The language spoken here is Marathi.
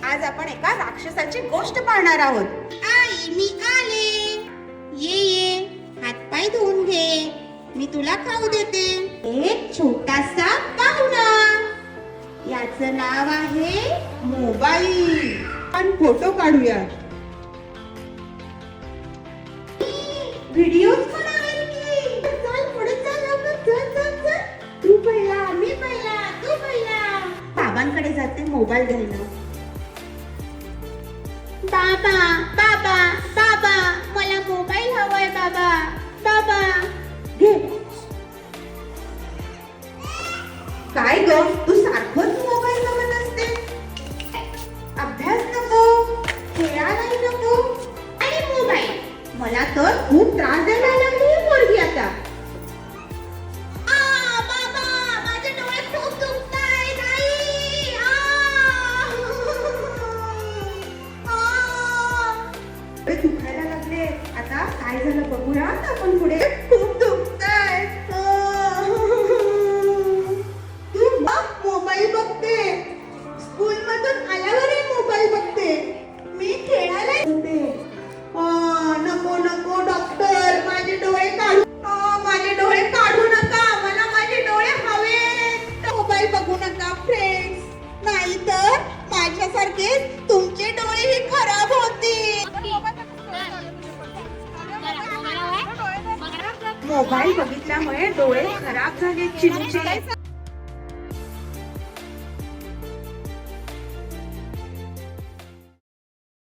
आज आपण एका राक्षसाची गोष्ट पाहणार आहोत. आई मी आले. ये ये हातपाय धुवून घे, मी तुला खाऊ देते. एक छोटासा पाहुणा, याचं नाव आहे मोबाईल. आपण फोटो काढूया. व्हिडिओ बनावेल की. चल पुढे चल लवकर, चल चल चल. तू पहिला, मी पहिला, तू पहिला. बाबांकडे जाते मोबाईल घ्यायला. बाबा बाबा बाबा मला मोबाईल हवाय बाबा. बाबा घे. काय ग, तू सारखंच मोबाईल बघत असते. अभ्यास नको, खेळायला नको आणि मोबाईल. मला तर खूप त्रास द्यायला लागली ही पोरगी आता. बाबा माझे डोळे खूप दुखतायत. आई डोळे दुखायला लागले. आता काय झालं बघूया आपण पुढे. खूप दुखताय. तू मोबाईल बघते. स्कूल मधून आल्यावरही मोबाईल बघते. मी खेळायला येते. नको नको डॉक्टर, माझे डोळे काढू. माझे डोळे काढू नका, मला माझे डोळे हवे. मोबाईल बघू नका फ्रेंड्स, नाहीतर माझ्यासारखे तुमचे डोळेही खराब होतील. मोबाईल बघितल्यामुळे डोळे खराब झाले चिंचे.